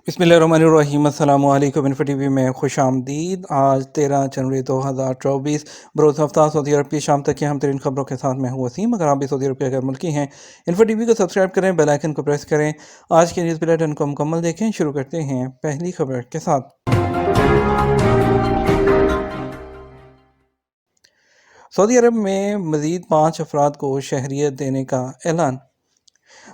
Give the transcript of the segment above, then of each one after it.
बिस्मिल्लाहिर्रहमानिर्रहीम। अस्सलामु अलैकुम। इन्फो टीवी में खुश आमदीद। आज 13 जनवरी 2024 बरोज़ हफ्ता सऊदी अरब की शाम तक की अहम तरीन खबरों के साथ मैं हूँ वसीम। अगर आप भी सऊदी अरब के गैर मुल्की हैं, इन्फो टीवी को सब्सक्राइब करें, बेल आइकन को प्रेस करें, आज के न्यूज़ बुलेटिन को मुकम्मल देखें। शुरू करते हैं पहली खबर के साथ। सऊदी अरब में मज़ीद 5 अफराद को शहरियत देने का ऐलान।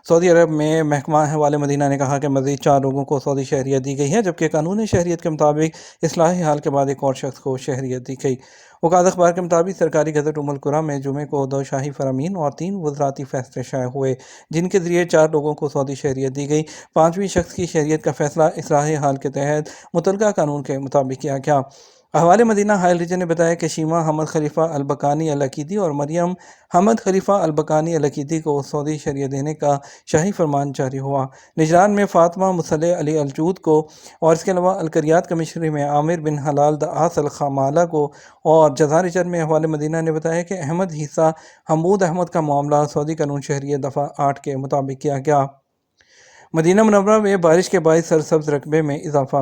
सऊदी अरब में महकमा अहवाल मदीना ने कहा कि मज़ीद 4 लोगों को सऊदी शहरियत दी गई है, जबकि कानूनी शहरियत के मुताबिक इस्लाही हाल के बाद एक और शख्स को शहरियत दी गई। वकात अखबार के मुताबिक सरकारी गज़ट उम्मुल कुरा में जुमे को 2 शाही फरामीन और 3 वज़राती फैसले शाये हुए, जिनके ज़रिए 4 लोगों को सऊदी शहरियत दी गई। 5वीं शख्स की शहरियत का फैसला इस्लाही हाल के तहत मुतलका कानून के मुताबिक किया गया। अहवाल मदीना हायल रीजन ने बताया कि शीमा हमद खलीफा अल बकानी अल अकीदी और मरियम हमद खलीफा अल बकानी अल अकीदी को सऊदी शहरियत देने का शाही फरमान जारी हुआ। निजरान में फातिमा मुसल्ले अली अलजूद को और इसके अलावा अलकरियात कमिश्नरी में आमिर बिन हलाल दआस अल खमाला को और जजा रिजन में अहवाल मदीना ने बताया कि अहमद हिस्सा हमूद अहमद का मामला सऊदी कानून शहरियत दफ़ा 8 के मुताबिक किया गया। मदीना मुनव्वरा में बारिश के बायस सरसब्ज रकबे में इजाफा।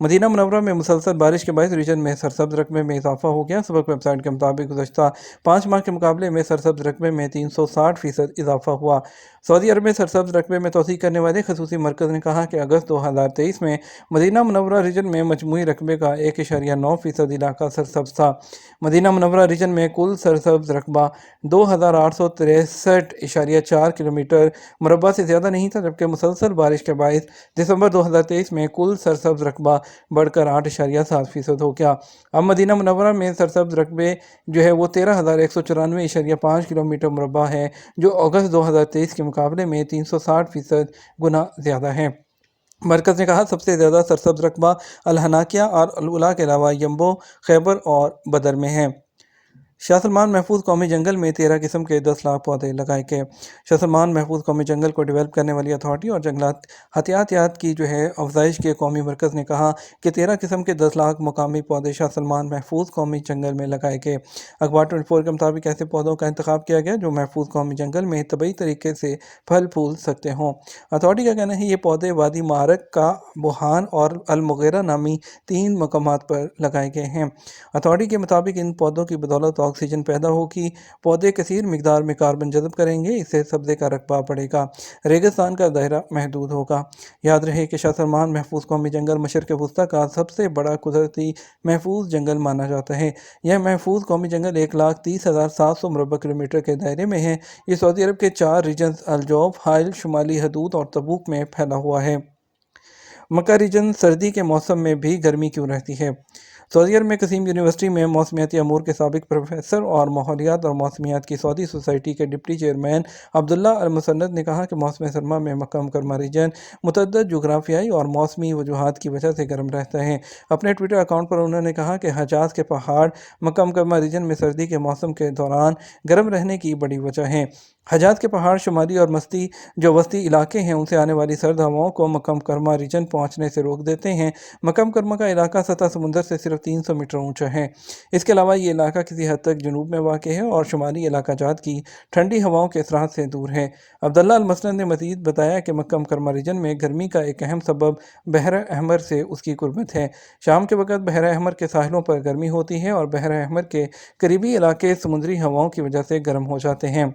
मदीना मुनव्वरा में मुसलसल बारिश के बायस रीजन में सरसब्ज रकबे में इजाफा हो गया। सबक वेबसाइट के मुताबिक गुज़श्ता 5 माह के मुकाबले में सरसब्ज रकबे में 360% इजाफा हुआ। सऊदी अरब में सरसब्ज रकबे में तोसी करने वाले खसूसी मरकज़ ने कहा कि अगस्त 2023 में मदीना मुनव्वरा रीजन में मजमूई रकबे का 1.9% इलाका सरसब्ज था। मदीना मुनव्वरा रीजन में कुल सरसब्ज रकबा 2863.4 किलोमीटर मुरबा से ज़्यादा नहीं था, जबकि मुसलसल बारिश के बायस दिसंबर 2023 में कुल सरसब्ज रकबा बढ़कर 8.7% हो गया। अब मदीना मुनव्वरा में सरसब्ज रकबे जो है वो 13,194.5 किलोमीटर मुरबा है, जो अगस्त 2023 के मुकाबले में 360% गुना ज़्यादा है। मरकज़ ने कहा सबसे ज़्यादा सरसब्ज रकबा अल हनाकिया और अल उला के अलावा यम्बो, खैबर और बदर में है। शाह सलमान महफूज कौमी जंगल में 13 किस्म के 10 लाख पौधे लगाए गए। शाह सलमान महफूज कौमी जंगल को डेवलप करने वाली अथॉरिटी और जंगलात हथियात की जो है अफजाइश के कौमी मरकज़ ने कहा कि 13 किस्म के 10 लाख मुकामी पौधे शाह सलमान महफूज कौमी जंगल में लगाए गए। अखबार 24 के मुताबिक ऐसे पौधों का इंतखाब किया गया जो महफूज कौमी जंगल में तबई तरीके से फल फूल सकते हों। अथॉरिटी का कहना है ये पौधे वादी मारक का बुहान और अल मुगैरा नामी 3 मकामात पर लगाए गए हैं। अथॉरिटी के मुताबिक इन पौधों की बदौलत ऑक्सीजन पैदा होगी। पौधे कसीर मिकदार में कार्बन जज़ब करेंगे, इससे सब्ज़े का रकबा बढ़ेगा, रेगिस्तान का दायरा महदूद होगा। याद रहे कि शाह सलमान महफूज कौमी जंगल मशरक़ वस्ती का सबसे बड़ा कुदरती महफूज जंगल माना जाता है। यह महफूज कौमी जंगल 1,30,700 मुरबा किलोमीटर के दायरे में है। ये सऊदी अरब के 4 रीजन्स अल-जौफ, हाइल, शुमाली हदूद और तबूक में फैला हुआ है। मक्का रीजन सर्दी के मौसम में भी गर्मी क्यों रहती है? सऊदी अरब में कसीम यूनिवर्सिटी में मौसमियाती अमूर के साबिक प्रोफेसर और माहौलियात और मौसमियात की सऊदी सोसाइटी के डिप्टी चेयरमैन अब्दुल्ला अल मुसन्नद ने कहा कि मौसम सरमा में मक्का मुकरमा रीजन मुतअद्दिद जोग्राफियाई और मौसमी वजूहात की वजह से गर्म रहता है। अपने ट्विटर अकाउंट पर उन्होंने कहा कि हजाज के पहाड़ मक्का मुकरमा रीजन में सर्दी के मौसम के दौरान गर्म रहने की बड़ी वजह है। हजाज के पहाड़ शुमाली और मस्ती जो वस्ती इलाके हैं उनसे आने वाली सर्द हवाओं को मक्का मुकरमा रीजन पहुंचने से रोक देते हैं। मक्का मुकरमा का इलाका सतह समुंदर से सिर्फ 300 मीटर ऊंचा है। इसके अलावा ये इलाका किसी हद तक जनूब में वाक़ है और शुमाली इलाका जात की ठंडी हवाओं के असरात से दूर है। अब्दुल्ला अल मुसन्नद ने मज़ीद बताया कि मक्का मुकरमा रीजन में गर्मी का एक अहम सबब बहर अहमर से उसकी कुर्बत है। शाम के वक़्त बहर अहमर के साहिलों पर गर्मी होती है और बहर अहमर के करीबी इलाके समुद्री हवाओं की वजह से गर्म हो जाते हैं।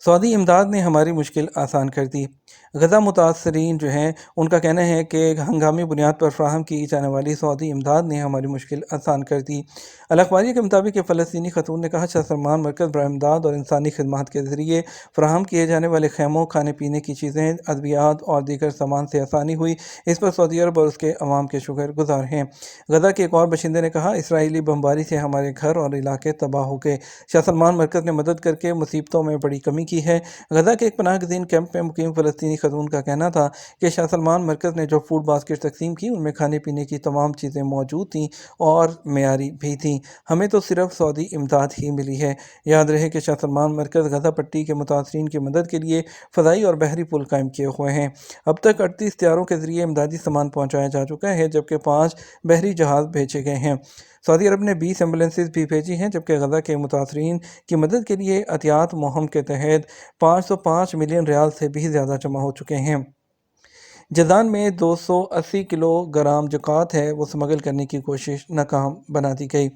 सऊदी इमदाद ने हमारी मुश्किल आसान कर दी। गज़ा मुतासरीन जो हैं उनका कहना है कि हंगामी बुनियाद पर फ्राहम की जाने वाली सऊदी इमदाद ने हमारी मुश्किल आसान कर दी। अल अखबारिया के मुताबिक फ़लस्तीनी खतून ने कहा शाह सलमान मरकज़ बराए इमदाद और इंसानी खदमात के ज़रिए फ्राहम किए जाने वाले खैमों, खाने पीने की चीज़ें, अद्वियात और दीगर सामान से आसानी हुई। इस पर सऊदी अरब और उसके अवाम के शुक्रगुजार हैं। गज़ा के एक और बशिंदे ने कहा इसराइली बमबारी से हमारे घर और इलाके तबाह हो गए। शाह सलमान मरकज़ ने मदद करके मुसीबतों में बड़ी कमी की है। गज़ा के एक पनाह गज़ीन कैंप में मुकीम फ़लस्तीनी खतून का कहना था कि शाह सलमान मरकज़ ने जो फूड बास्केट तकसीम की उनमें खाने पीने की तमाम चीज़ें मौजूद थीं और मेयारी भी थीं। हमें तो सिर्फ सऊदी इमदाद ही मिली है। याद रहे कि शाह सलमान मरकज़ गज़ा पट्टी के मुतासरीन की मदद के लिए फ़ज़ाई और बहरी पुल कायम किए हुए हैं। अब तक 38 तैयारों के ज़रिए इमदादी सामान पहुँचाया जा चुका है, जबकि 5 बहरी जहाज़ भेजे गए हैं। सऊदी अरब ने 20 एम्बुलेंसेज भी भेजी हैं, जबकि गज़ा के मुतासरीन की मदद के लिए एहतियात मुहिम के तहत 505 मिलियन रियाल से भी ज़्यादा जमा हो चुके हैं। جازان میں 280 کلو گرام جو قات ہے وہ سمگل کرنے کی کوشش ناکام بنا دی گئی۔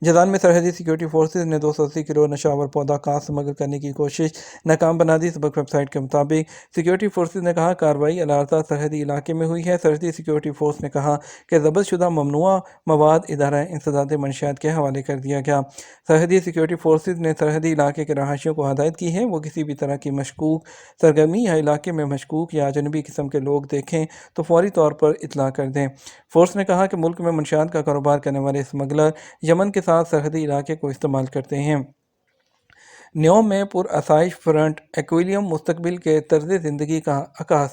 جازان میں سرحدی سیکیورٹی فورسز نے 280 کلو نشاور پودا قات سمگل کرنے کی کوشش ناکام بنا دی۔ سبق ویب سائٹ کے مطابق سیکیورٹی فورسز نے کہا کارروائی الارتا سرحدی علاقے میں ہوئی ہے۔ سرحدی سیکیورٹی فورس نے کہا کہ ضبط شدہ ممنوعہ مواد ادارہ انسداد منشیات کے حوالے کر دیا گیا۔ سرحدی سیکیورٹی فورسز نے سرحدی علاقے کے رہائشیوں کو ہدایت کی ہے وہ کسی بھی طرح کی مشکوک سرگرمی یا علاقے میں مشکوک یا اجنبی قسم کے لوگ دیکھیں تو فوری طور پر اطلاع کر دیں۔ فورس نے کہا کہ ملک میں منشیات کا کاروبار کرنے والے اسمگلر یمن کے ساتھ سرحدی علاقے کو استعمال کرتے ہیں۔ نیوم میں پرآسائش فرنٹ ایکویلیم مستقبل کے طرز زندگی کا عکاس۔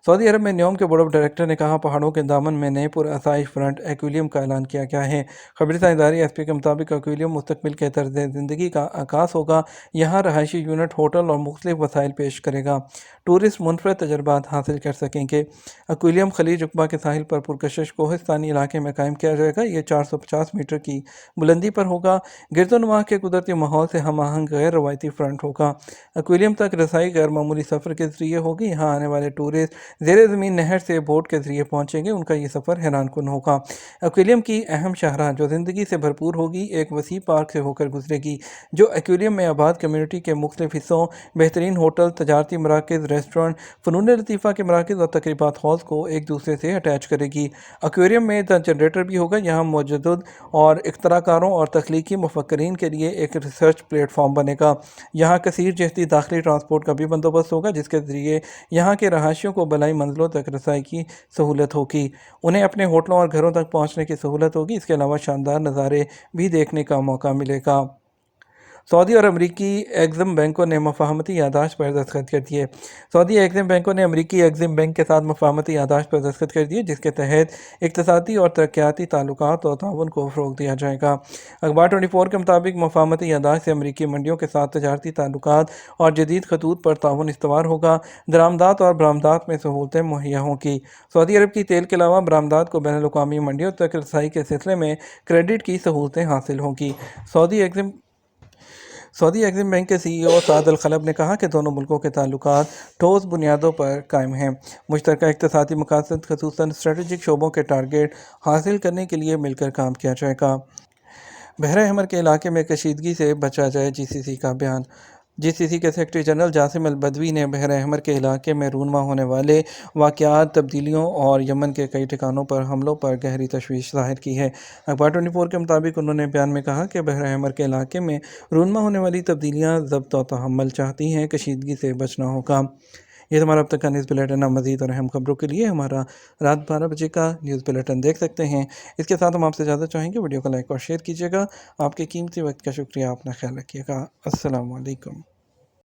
سعودی عرب میں نیوم کے بورڈ آف ڈائریکٹر نے کہا پہاڑوں کے دامن میں نئے پرآسائش فرنٹ ایکویلیم کا اعلان کیا گیا ہے۔ خبررساں ادارے ایس پی کے مطابق ایکویلیم مستقبل کے طرز زندگی کا عکاس ہوگا۔ یہاں رہائشی یونٹ ہوٹل اور مختلف وسائل پیش کرے گا۔ ٹورسٹ منفرد تجربات حاصل کر سکیں گے۔ ایکویلیم خلیج عقبہ کے ساحل پر پرکشش کوہستانی علاقے میں قائم کیا جائے گا۔ یہ 450 میٹر کی بلندی پر ہوگا۔ گرد و نواح کے قدرتی ماحول سے ہم آہنگ غیر روایتی فرنٹ ہوگا۔ ایکویلیم تک رسائی غیر معمولی سفر کے ذریعے ہوگی۔ یہاں آنے والے ٹورسٹ زیر زمین نہر سے بوٹ کے ذریعے پہنچیں گے۔ ان کا یہ سفر حیران کن ہوگا۔ ایکویلیم کی اہم شاہراہ جو زندگی سے بھرپور ہوگی ایک وسیع پارک سے ہو کر گزرے گی جو ایکویلیم میں آباد کمیونٹی کے مختلف حصوں بہترین ہوٹل تجارتی مراکز ریسٹورنٹ فنون لطیفہ کے مراکز اور تقریبات ہالز کو ایک دوسرے سے اٹیچ کرے گی۔ ایکویریم میں جنریٹر بھی ہوگا۔ یہاں مجدد اور اختراع کاروں اور تخلیقی مفکرین کے لیے ایک ریسرچ پلیٹ فارم بنے گا۔ یہاں کثیر جہتی داخلی ٹرانسپورٹ کا بھی بندوبست ہوگا جس کے ذریعے یہاں کے رہائشیوں کو بالائی منزلوں تک رسائی کی سہولت ہوگی۔ انہیں اپنے ہوٹلوں اور گھروں تک پہنچنے کی سہولت ہوگی۔ اس کے علاوہ شاندار نظارے بھی دیکھنے کا موقع ملے گا۔ سعودی اور امریکی ایگزم بینکوں نے مفاہمتی یادداشت پر دستخط کر دیے۔ سعودی ایگزم بینکوں نے امریکی ایگزم بینک کے ساتھ مفاہمتی یادداشت پر دستخط کر دیے جس کے تحت اقتصادی اور ترقیاتی تعلقات اور تعاون کو فروغ دیا جائے گا۔ اخبار 24 کے مطابق مفاہمتی یادداشت سے امریکی منڈیوں کے ساتھ تجارتی تعلقات اور جدید خطوط پر تعاون استوار ہوگا۔ درآمدات اور برآمدات میں سہولتیں مہیا ہوں گی۔ سعودی عرب کی تیل کے علاوہ برآمدات کو بین الاقوامی منڈیوں تک رسائی کے سلسلے میں کریڈٹ کی سہولتیں حاصل ہوں گی۔ سعودی ایگزم بینک کے سی ای او سعد الخلب نے کہا کہ دونوں ملکوں کے تعلقات ٹھوس بنیادوں پر قائم ہیں۔ مشترکہ اقتصادی مقاصد خصوصاً اسٹریٹجک شعبوں کے ٹارگیٹ حاصل کرنے کے لیے مل کر کام کیا جائے گا۔ بحر احمر کے علاقے میں کشیدگی سے بچا جائے جی سی سی کا بیان۔ جی سی سی کے سیکرٹری جنرل جاسم البدوی نے بحر احمر کے علاقے میں رونما ہونے والے واقعات تبدیلیوں اور یمن کے کئی ٹھکانوں پر حملوں پر گہری تشویش ظاہر کی ہے۔ اخبار 24 کے مطابق انہوں نے بیان میں کہا کہ بحر احمر کے علاقے میں رونما ہونے والی تبدیلیاں ضبط و تحمل چاہتی ہیں، کشیدگی سے بچنا ہوگا۔ یہ ہمارا اب تک کا نیوز بلیٹن ہے۔ مزید اور اہم خبروں کے لیے ہمارا رات 12 بجے کا نیوز بلیٹن دیکھ سکتے ہیں۔ اس کے ساتھ ہم آپ سے اجازت چاہیں گے، ویڈیو کو لائک اور شیئر کیجیے گا۔ آپ کے قیمتی وقت کا شکریہ۔ اپنا خیال رکھیے گا۔ السلام علیکم۔